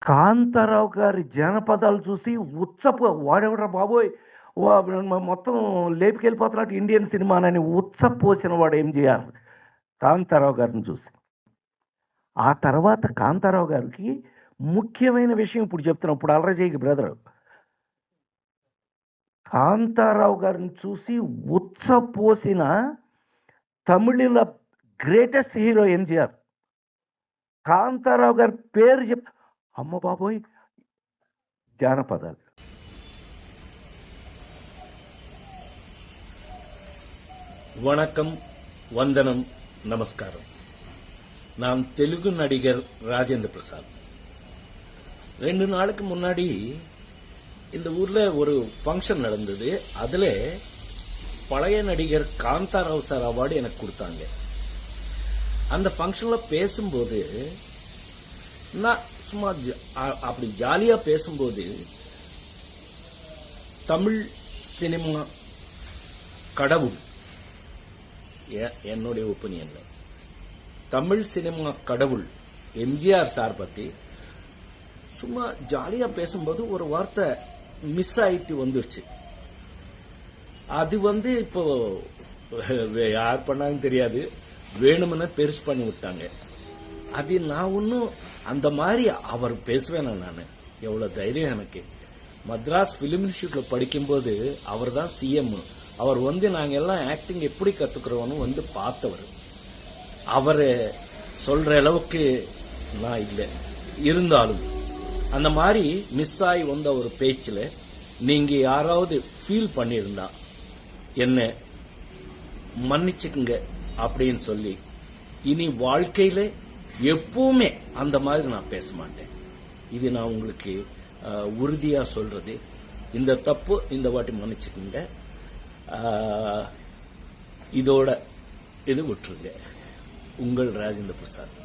కాంతారావు గారి జానపదాలు చూసి వాడెవడ్రా బాబోయ్! మొత్తం లేపుకెళ్ళిపోతున్నట్టు ఇండియన్ సినిమానని ఉచ్చపోసిన వాడు ఎంజీఆర్ కాంతారావు గారిని చూసి. ఆ తర్వాత కాంతారావు గారికి ముఖ్యమైన విషయం ఇప్పుడు చెప్తున్నా. ఇప్పుడు అలరజయ్యకి బ్రదరు. కాంతారావు గారిని చూసి ఉచ్చపోసిన తమిళుల గ్రేటెస్ట్ హీరో ఎంజీఆర్. కాంతారావు గారి పేరు అమ్మ బాబోయ్! జానపదాలు. வணக்கம், வந்தனம், நமஸ்காரம். நான் தெலுங்கு நடிகர் ராஜேந்திர பிரசாத். 2 நாளுக்கு முன்னாடி இந்த ஊர்ல ஒரு ஃபங்க்ஷன் நடந்தது. அதுல பழைய நடிகர் காந்தாராவ் சார் அவார்டு எனக்கு கொடுத்தாங்க. அந்த ஃபங்க்ஷன்ல பேசும்போது நான் சும்மா அப்படி ஜாலியா பேசும்போது தமிழ் சினிமா கடவுள், என்னுடைய ஒப்பீனியன்ல தமிழ் சினிமா கடவுள் எம்ஜிஆர் சார் பத்தி சும்மா ஜாலியா பேசும்போது ஒரு வார்த்தை மிஸ் ஆயிட்டு வந்துருச்சு. அது இப்போ யார் பண்ணாங்கன்னு தெரியாது, வேணும்னு பெருசு பண்ணி விட்டாங்க. அது நான் ஒன்னும் அந்த மாதிரி அவர் பேசுவேனா? நான் எவ்வளவு தைரியம் எனக்கு. மദ്രാஸ் பிலிம் இன்ஸ்டிடியூட்ல படிக்கும்போது அவர் தான் சிஎம். அவர் நாங்க எல்லாம் ஆக்டிங் எப்படி கத்துக்கிறோம்னு பார்த்தவர். அவர் சொல்ற அளவுக்கு நான் இல்லை. இருந்தாலும் அந்த மாதிரி மிஸ் ஆகி வந்த ஒரு பேச்சுல நீங்க யாராவது ஃபீல் பண்ணிருந்தா என்ன மன்னிச்சுக்குங்க அப்படின்னு சொல்லி, இனி வாழ்க்கையில எப்பவுமே அந்த மாதிரி நான் பேச மாட்டேன். இது நான் உங்களுக்கு உறுதியா சொல்றது. இந்த தப்பு இந்த வாட்டி மன்னிச்சுக்குங்க. இதோட இது விட்டுருங்க. உங்கள் ராஜேந்திர பிரசாத்.